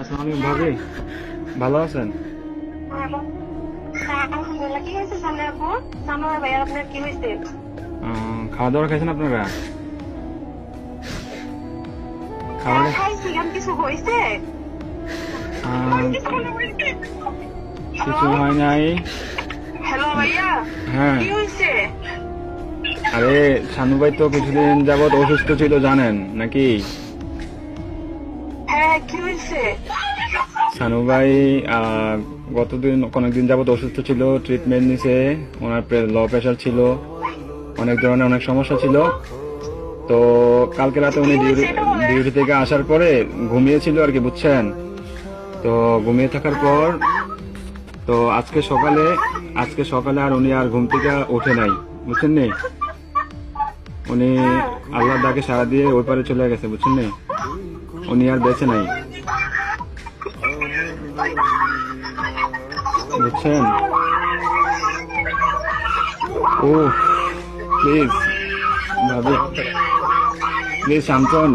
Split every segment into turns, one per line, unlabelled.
আসসালামু আলাইকুম ভাবি, ভালো আছেন?
আলহামদুলিল্লাহ। কি হয়েছে সামনে আপু? সানোয়ার ভাইয়া আপনার কি হয়েছে?
খাওয়া দাওয়া খাইছেন আপনারা? খাওয়া
হ্যাঁ খাইছি। আমি কিছু হয়েছে?
কিছু হয় নাই।
হ্যালো ভাইয়া,
হ্যাঁ,
কি হয়েছে?
আরে শানু ভাই তো কিছুদিন যাবত অসুস্থ ছিল জানেন নাকি?
হ্যাঁ কি হয়েছে?
শানু ভাই অনেকদিন যাবত অসুস্থ ছিল, ট্রিটমেন্ট নিছে। ওনার লো প্রেশার ছিল, অনেক ধরনের অনেক সমস্যা ছিল। তো কালকে রাতে উনি ডিউটি থেকে আসার পরে ঘুমিয়েছিল আর কি, বুঝছেন? তো ঘুমিয়ে থাকার পর তো আজকে সকালে আর উনি আর ঘুম থেকে ওঠে নাই, বুঝছেন নি? উনি আল্লাহর ডাকে সাড়া দিয়ে ওই পারে চলে গেছে, বুঝছেন নি? উনি আর বেঁচে নাই, বুঝছেন? ও প্লিজ ভাবি, প্লিজ শান্ত হন,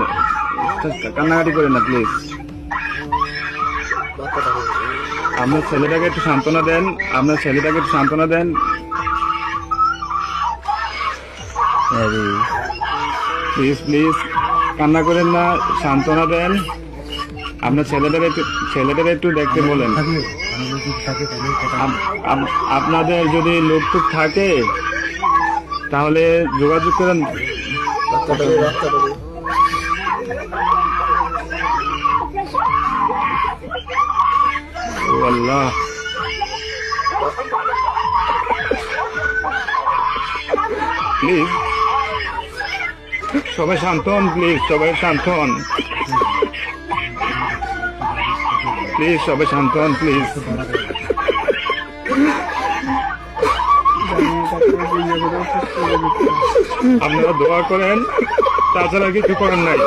কান্নাকাটি করেন না প্লিজ। আপনার ছেলেটাকে একটু সান্ত্বনা দেন, প্লিজ প্লিজ কান্না করেন না, সান্ত্বনা দেন। আপনার ছেলেদের একটু দেখতে বলেন। আপনাদের যদি লোকটুক থাকে তাহলে যোগাযোগ করেন। ও আল্লাহ, প্লিজ সবাই শান্ত হন, প্লিজ সবাই শান্ত হন, প্লিজ সবাই শান্ত হন, প্লিজ। আপনারা দোয়া করেন, তাছাড়া কিছু করেন নাই।